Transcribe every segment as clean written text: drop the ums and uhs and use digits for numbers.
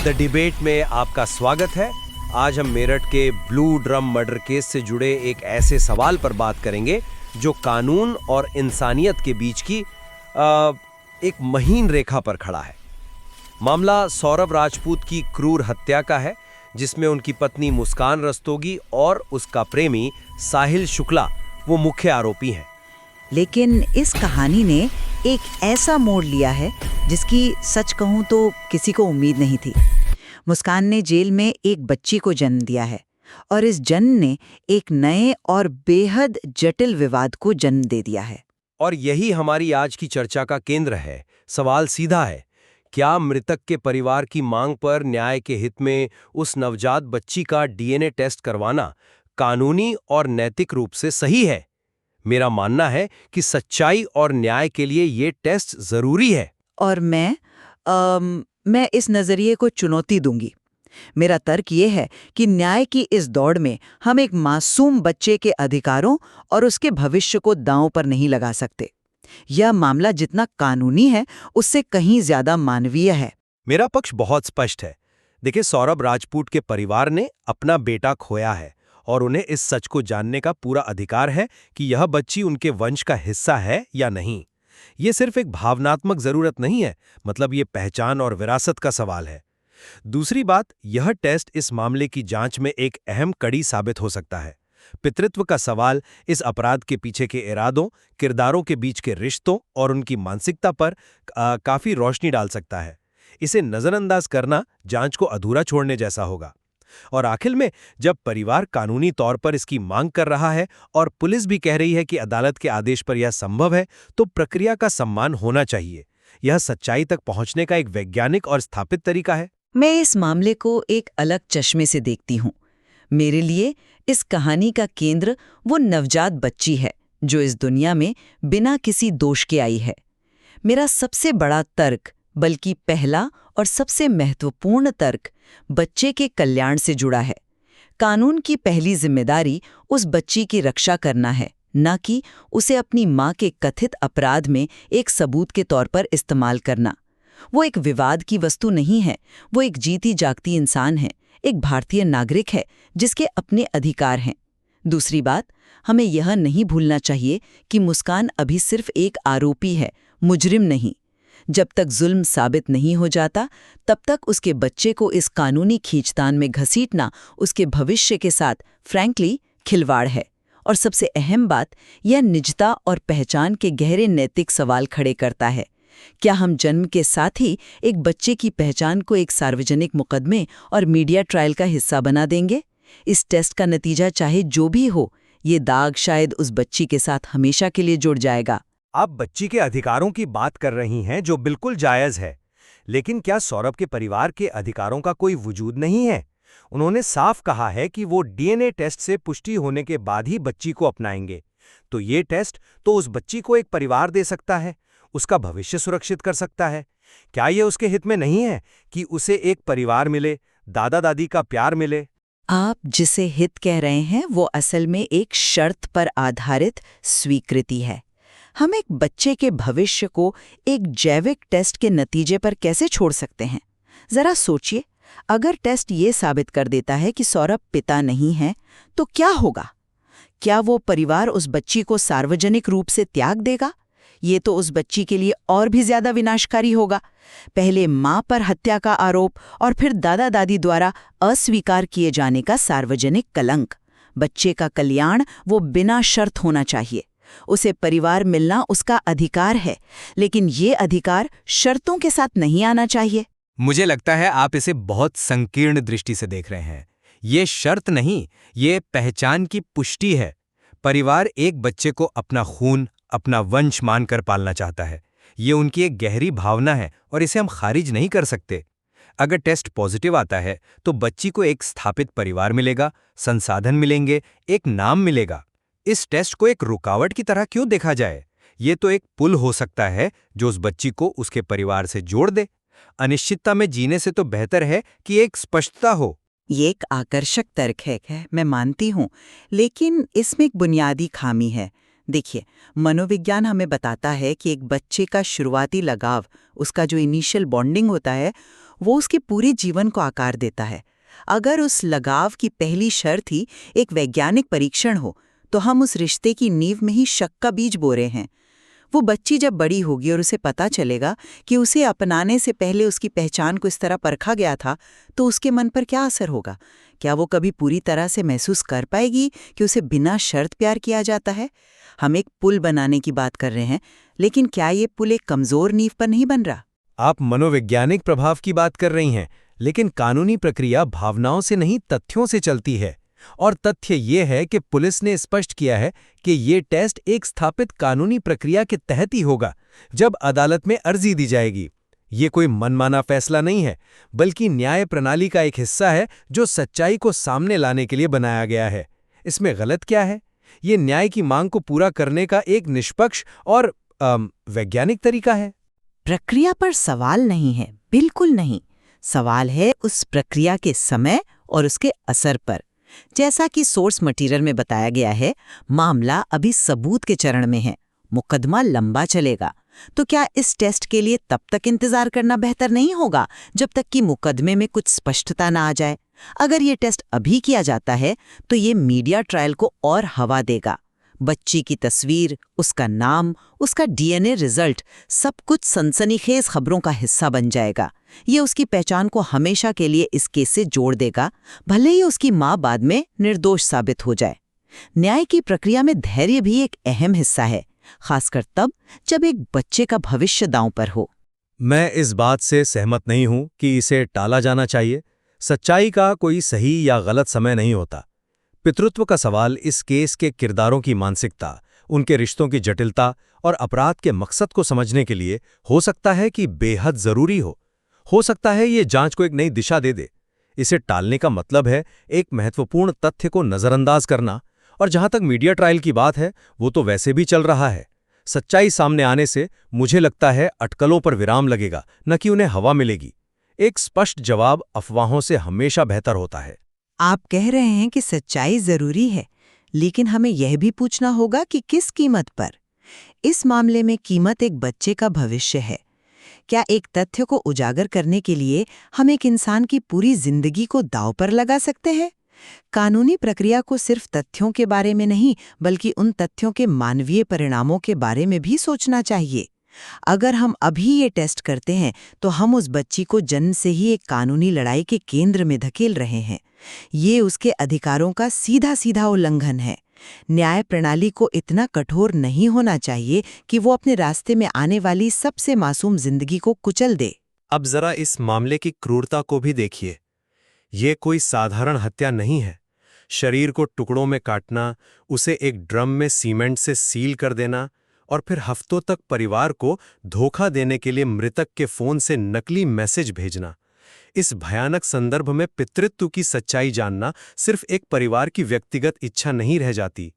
The debate में आपका स्वागत है। आज हम मेरठ के ब्लू ड्रम मर्डर केस से जुड़े एक ऐसे सवाल पर बात करेंगे जो कानून और इंसानियत के बीच की एक महीन रेखा पर खड़ा है। मामला सौरभ राजपूत की क्रूर हत्या का है, जिसमें उनकी पत्नी मुस्कान रस्तोगी और उसका प्रेमी साहिल शुक्ला वो मुख्य आरोपी हैं। लेकिन इस कहानी ने एक ऐसा मोड़ लिया है जिसकी सच कहूं तो किसी को उम्मीद नहीं थी। मुस्कान ने जेल में एक बच्ची को जन्म दिया है और इस जन्म ने एक नए और बेहद जटिल विवाद को जन्म दे दिया है। और यही हमारी आज की चर्चा का केंद्र है। सवाल सीधा है, क्या मृतक के परिवार की मांग पर न्याय के हित में उस नवजात बच्ची का डीएनए टेस्ट करवाना कानूनी और नैतिक रूप से सही है? मेरा मानना है कि सच्चाई और न्याय के लिए ये टेस्ट जरूरी है। और मैं इस नजरिए को चुनौती दूंगी। मेरा तर्क ये है कि न्याय की इस दौड़ में हम एक मासूम बच्चे के अधिकारों और उसके भविष्य को दांव पर नहीं लगा सकते। यह मामला जितना कानूनी है उससे कहीं ज्यादा मानवीय है। मेरा पक्ष बहुत स्पष्ट है। देखिए, सौरभ राजपूत के परिवार ने अपना बेटा खोया है और उन्हें इस सच को जानने का पूरा अधिकार है कि यह बच्ची उनके वंश का हिस्सा है या नहीं। ये सिर्फ एक भावनात्मक जरूरत नहीं है, मतलब ये पहचान और विरासत का सवाल है। दूसरी बात, यह टेस्ट इस मामले की जांच में एक अहम कड़ी साबित हो सकता है। पितृत्व का सवाल इस अपराध के पीछे के इरादों, किरदारों के बीच के रिश्तों और उनकी मानसिकता पर काफी रोशनी डाल सकता है। इसे नजरअंदाज करना जांच को अधूरा छोड़ने जैसा होगा। और आखिर में जब परिवार कानूनी तौर पर इसकी मांग कर रहा है और पुलिस भी कह रही है कि अदालत के आदेश पर यह संभव है, तो प्रक्रिया का सम्मान होना चाहिए। यह सच्चाई तक पहुंचने का एक वैज्ञानिक और स्थापित तरीका है। मैं इस मामले को एक अलग चश्मे से देखती हूँ। मेरे लिए इस कहानी का केंद्र वो नवजात बच्ची है जो इस दुनिया में बिना किसी दोष के आई है। मेरा सबसे बड़ा तर्क, बल्कि पहला और सबसे महत्वपूर्ण तर्क, बच्चे के कल्याण से जुड़ा है। कानून की पहली जिम्मेदारी उस बच्ची की रक्षा करना है, न कि उसे अपनी मां के कथित अपराध में एक सबूत के तौर पर इस्तेमाल करना। वो एक विवाद की वस्तु नहीं है, वो एक जीती जागती इंसान है, एक भारतीय नागरिक है जिसके अपने अधिकार हैं। दूसरी बात, हमें यह नहीं भूलना चाहिए कि मुस्कान अभी सिर्फ एक आरोपी है, मुजरिम नहीं। जब तक जुल्म साबित नहीं हो जाता, तब तक उसके बच्चे को इस कानूनी खींचतान में घसीटना उसके भविष्य के साथ फ्रैंकली खिलवाड़ है। और सबसे अहम बात, यह निजता और पहचान के गहरे नैतिक सवाल खड़े करता है। क्या हम जन्म के साथ ही एक बच्चे की पहचान को एक सार्वजनिक मुकदमे और मीडिया ट्रायल का हिस्सा बना देंगे? इस टेस्ट का नतीजा चाहे जो भी हो, ये दाग शायद उस बच्ची के साथ हमेशा के लिए जुड़ जाएगा। आप बच्ची के अधिकारों की बात कर रही हैं, जो बिल्कुल जायज है। लेकिन क्या सौरभ के परिवार के अधिकारों का कोई वजूद नहीं है? उन्होंने साफ कहा है कि वो डीएनए टेस्ट से पुष्टि होने के बाद ही बच्ची को अपनाएंगे। तो ये टेस्ट तो उस बच्ची को एक परिवार दे सकता है, उसका भविष्य सुरक्षित कर सकता है। क्या ये उसके हित में नहीं है कि उसे एक परिवार मिले, दादा दादी का प्यार मिले? आप जिसे हित कह रहे हैं वो असल में एक शर्त पर आधारित स्वीकृति है। हम एक बच्चे के भविष्य को एक जैविक टेस्ट के नतीजे पर कैसे छोड़ सकते हैं? जरा सोचिए, अगर टेस्ट ये साबित कर देता है कि सौरभ पिता नहीं है, तो क्या होगा? क्या वो परिवार उस बच्ची को सार्वजनिक रूप से त्याग देगा? ये तो उस बच्ची के लिए और भी ज्यादा विनाशकारी होगा। पहले मां पर हत्या का आरोप और फिर दादा दादी द्वारा अस्वीकार किए जाने का सार्वजनिक कलंक। बच्चे का कल्याण वो बिना शर्त होना चाहिए। उसे परिवार मिलना उसका अधिकार है, लेकिन ये अधिकार शर्तों के साथ नहीं आना चाहिए। मुझे लगता है आप इसे बहुत संकीर्ण दृष्टि से देख रहे हैं। ये शर्त नहीं, ये पहचान की पुष्टि है। परिवार एक बच्चे को अपना खून, अपना वंश मानकर पालना चाहता है। ये उनकी एक गहरी भावना है और इसे हम खारिज नहीं कर सकते। अगर टेस्ट पॉजिटिव आता है तो बच्ची को एक स्थापित परिवार मिलेगा, संसाधन मिलेंगे, एक नाम मिलेगा। इस टेस्ट को एक रुकावट की तरह क्यों देखा जाए? ये तो एक पुल हो सकता है जो उस बच्ची को उसके परिवार से जोड़ दे। अनिश्चितता में जीने से तो बेहतर है कि एक स्पष्टता हो। ये एक आकर्षक तर्क है, मैं मानती हूँ, लेकिन इसमें एक बुनियादी खामी है। देखिए, मनोविज्ञान हमें बताता है कि एक बच्चे का शुरुआती लगाव, उसका जो इनिशियल बॉन्डिंग होता है, वो उसके पूरे जीवन को आकार देता है। अगर उस लगाव की पहली शर्त ही एक वैज्ञानिक परीक्षण हो, तो हम उस रिश्ते की नींव में ही शक का बीज बो रहे हैं। वो बच्ची जब बड़ी होगी और उसे पता चलेगा कि उसे अपनाने से पहले उसकी पहचान को इस तरह परखा गया था, तो उसके मन पर क्या असर होगा? क्या वो कभी पूरी तरह से महसूस कर पाएगी कि उसे बिना शर्त प्यार किया जाता है? हम एक पुल बनाने की बात कर रहे हैं, लेकिन क्या ये पुल एक कमजोर नींव पर नहीं बन रहा? आप मनोवैज्ञानिक प्रभाव की बात कर रही हैं, लेकिन कानूनी प्रक्रिया भावनाओं से नहीं तथ्यों से चलती है। और तथ्य ये है कि पुलिस ने स्पष्ट किया है कि ये टेस्ट एक स्थापित कानूनी प्रक्रिया के तहत ही होगा, जब अदालत में अर्जी दी जाएगी। ये कोई मनमाना फैसला नहीं है, बल्कि न्याय प्रणाली का एक हिस्सा है जो सच्चाई को सामने लाने के लिए बनाया गया है। इसमें गलत क्या है? ये न्याय की मांग को पूरा करने का एक निष्पक्ष और वैज्ञानिक तरीका है। प्रक्रिया पर सवाल नहीं है, बिल्कुल नहीं। सवाल है उस प्रक्रिया के समय और उसके असर पर। जैसा कि सोर्स मटेरियल में बताया गया है, मामला अभी सबूत के चरण में है, मुकदमा लंबा चलेगा। तो क्या इस टेस्ट के लिए तब तक इंतजार करना बेहतर नहीं होगा जब तक कि मुकदमे में कुछ स्पष्टता ना आ जाए? अगर ये टेस्ट अभी किया जाता है तो ये मीडिया ट्रायल को और हवा देगा। बच्ची की तस्वीर, उसका नाम, उसका डीएनए रिजल्ट, सब कुछ सनसनीखेज खबरों का हिस्सा बन जाएगा। ये उसकी पहचान को हमेशा के लिए इस केस से जोड़ देगा, भले ही उसकी मां बाद में निर्दोष साबित हो जाए। न्याय की प्रक्रिया में धैर्य भी एक अहम हिस्सा है, खासकर तब जब एक बच्चे का भविष्य दांव पर हो। मैं इस बात से सहमत नहीं हूं कि इसे टाला जाना चाहिए। सच्चाई का कोई सही या गलत समय नहीं होता। पितृत्व का सवाल इस केस के किरदारों की मानसिकता, उनके रिश्तों की जटिलता और अपराध के मकसद को समझने के लिए हो सकता है कि बेहद जरूरी हो सकता है ये जांच को एक नई दिशा दे दे। इसे टालने का मतलब है एक महत्वपूर्ण तथ्य को नजरअंदाज करना। और जहां तक मीडिया ट्रायल की बात है, वो तो वैसे भी चल रहा है। सच्चाई सामने आने से मुझे लगता है अटकलों पर विराम लगेगा, न कि उन्हें हवा मिलेगी। एक स्पष्ट जवाब अफवाहों से हमेशा बेहतर होता है। आप कह रहे हैं कि सच्चाई जरूरी है, लेकिन हमें यह भी पूछना होगा कि किस कीमत पर? इस मामले में कीमत एक बच्चे का भविष्य है। क्या एक तथ्य को उजागर करने के लिए हम एक इंसान की पूरी जिंदगी को दांव पर लगा सकते हैं? कानूनी प्रक्रिया को सिर्फ तथ्यों के बारे में नहीं, बल्कि उन तथ्यों के मानवीय परिणामों के बारे में भी सोचना चाहिए। अगर हम अभी ये टेस्ट करते हैं, तो हम उस बच्ची को जन्म से ही एक कानूनी लड़ाई के केंद्र में धकेल रहे हैं। ये उसके अधिकारों का सीधा सीधा उल्लंघन है। न्याय प्रणाली को इतना कठोर नहीं होना चाहिए कि वो अपने रास्ते में आने वाली सबसे मासूम जिंदगी को कुचल दे। अब जरा इस मामले की क्रूरता को भी देखिए। ये कोई साधारण हत्या नहीं है। शरीर को टुकड़ों में काटना, उसे एक ड्रम में सीमेंट से सील कर देना और फिर हफ्तों तक परिवार को धोखा देने के लिए मृतक के फोन से नकली मैसेज भेजना। इस भयानक संदर्भ में पितृत्व की सच्चाई जानना सिर्फ एक परिवार की व्यक्तिगत इच्छा नहीं रह जाती।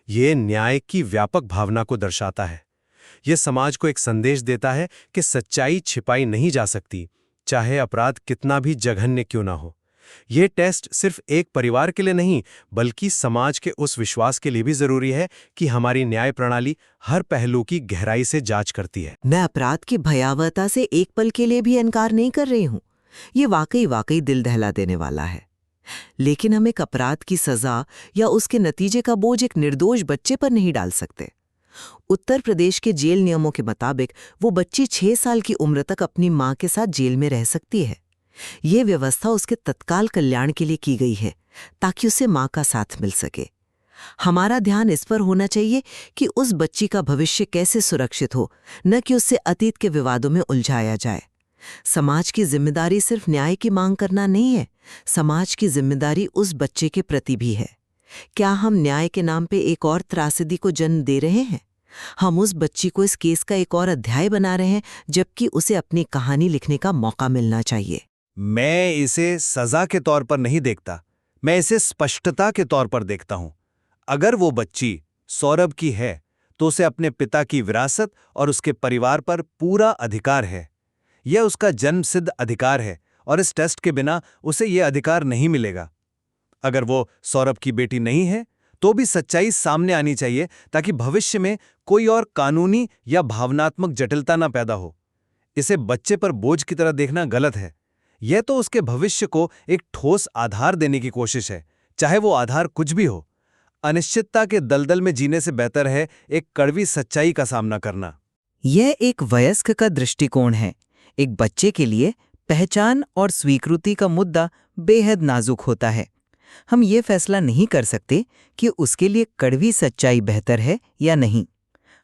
ये न्याय की व्यापक भावना को दर्शाता है। यह समाज को एक संदेश देता है कि सच्चाई छिपाई नहीं जा सकती, चाहे अपराध कितना भी जघन्य क्यों ना हो। यह टेस्ट सिर्फ एक परिवार के लिए नहीं, बल्कि समाज के उस विश्वास के लिए भी जरूरी है कि हमारी न्याय प्रणाली हर पहलू की गहराई से जांच करती है। मैं अपराध की भयावहता से एक पल के लिए भी इनकार नहीं कर रही हूँ। ये वाकई दिल दहला देने वाला है। लेकिन हम एक अपराध की सजा या उसके नतीजे का बोझ एक निर्दोष बच्चे पर नहीं डाल सकते। उत्तर प्रदेश के जेल नियमों के मुताबिक वो बच्ची 6 साल की उम्र तक अपनी मां के साथ जेल में रह सकती है। ये व्यवस्था उसके तत्काल कल्याण के लिए की गई है, ताकि उसे मां का साथ मिल सके। हमारा ध्यान इस पर होना चाहिए कि उस बच्ची का भविष्य कैसे सुरक्षित हो, न कि उससे अतीत के विवादों में उलझाया जाए। समाज की जिम्मेदारी सिर्फ न्याय की मांग करना नहीं है, समाज की जिम्मेदारी उस बच्चे के प्रति भी है। क्या हम न्याय के नाम पे एक और त्रासदी को जन्म दे रहे हैं? हम उस बच्ची को इस केस का एक और अध्याय बना रहे हैं, जबकि उसे अपनी कहानी लिखने का मौका मिलना चाहिए। मैं इसे सजा के तौर पर नहीं देखता, मैं इसे स्पष्टता के तौर पर देखता हूं। अगर वो बच्ची सौरभ की है, तो उसे अपने पिता की विरासत और उसके परिवार पर पूरा अधिकार है। यह उसका जन्मसिद्ध अधिकार है और इस टेस्ट के बिना उसे यह अधिकार नहीं मिलेगा। अगर वो सौरभ की बेटी नहीं है, तो भी सच्चाई सामने आनी चाहिए, ताकि भविष्य में कोई और कानूनी या भावनात्मक जटिलता ना पैदा हो। इसे बच्चे पर बोझ की तरह देखना गलत है। यह तो उसके भविष्य को एक ठोस आधार देने की कोशिश है, चाहे वो आधार कुछ भी हो। अनिश्चितता के दलदल में जीने से बेहतर है एक कड़वी सच्चाई का सामना करना। यह एक वयस्क का दृष्टिकोण है। एक बच्चे के लिए पहचान और स्वीकृति का मुद्दा बेहद नाजुक होता है। हम ये फैसला नहीं कर सकते कि उसके लिए कड़वी सच्चाई बेहतर है या नहीं।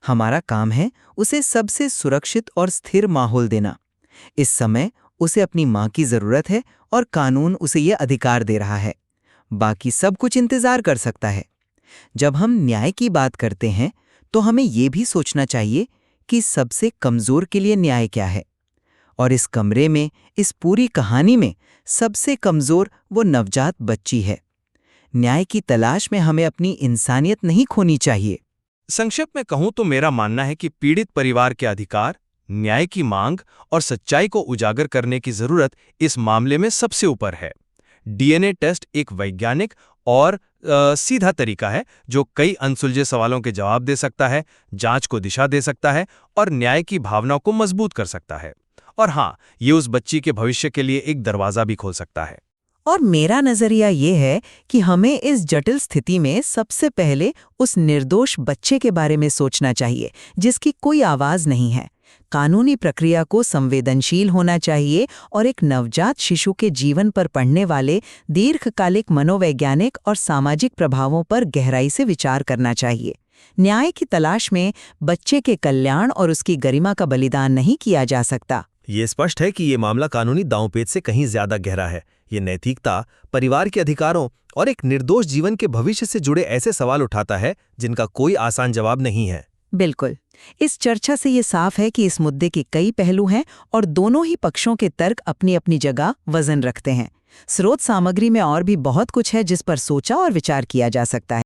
हमारा काम है उसे सबसे सुरक्षित और स्थिर माहौल देना। इस समय उसे अपनी माँ की ज़रूरत है और कानून उसे ये अधिकार दे रहा है। बाकी सब कुछ इंतज़ार कर सकता है। जब हम न्याय की बात करते हैं तो हमें ये भी सोचना चाहिए कि सबसे कमज़ोर के लिए न्याय क्या है। और इस कमरे में, इस पूरी कहानी में सबसे कमज़ोर वो नवजात बच्ची है। न्याय की तलाश में हमें अपनी इंसानियत नहीं खोनी चाहिए। संक्षेप में कहूं तो मेरा मानना है कि पीड़ित परिवार के अधिकार, न्याय की मांग और सच्चाई को उजागर करने की जरूरत इस मामले में सबसे ऊपर है। डीएनए टेस्ट एक वैज्ञानिक और सीधा तरीका है जो कई अनसुलझे सवालों के जवाब दे सकता है, जांच को दिशा दे सकता है और न्याय की भावना को मजबूत कर सकता है। और हाँ, ये उस बच्ची के भविष्य के लिए एक दरवाजा भी खोल सकता है। और मेरा नजरिया ये है कि हमें इस जटिल स्थिति में सबसे पहले उस निर्दोष बच्चे के बारे में सोचना चाहिए जिसकी कोई आवाज नहीं है। कानूनी प्रक्रिया को संवेदनशील होना चाहिए और एक नवजात शिशु के जीवन पर पड़ने वाले दीर्घकालिक मनोवैज्ञानिक और सामाजिक प्रभावों पर गहराई से विचार करना चाहिए। न्याय की तलाश में बच्चे के कल्याण और उसकी गरिमा का बलिदान नहीं किया जा सकता। ये स्पष्ट है कि ये मामला कानूनी दांवपेच से कहीं ज्यादा गहरा है। ये नैतिकता, परिवार के अधिकारों और एक निर्दोष जीवन के भविष्य से जुड़े ऐसे सवाल उठाता है जिनका कोई आसान जवाब नहीं है। बिल्कुल। इस चर्चा से ये साफ है कि इस मुद्दे के कई पहलू हैं और दोनों ही पक्षों के तर्क अपनी अपनी जगह वजन रखते हैं। स्रोत सामग्री में और भी बहुत कुछ है जिस पर सोचा और विचार किया जा सकता है।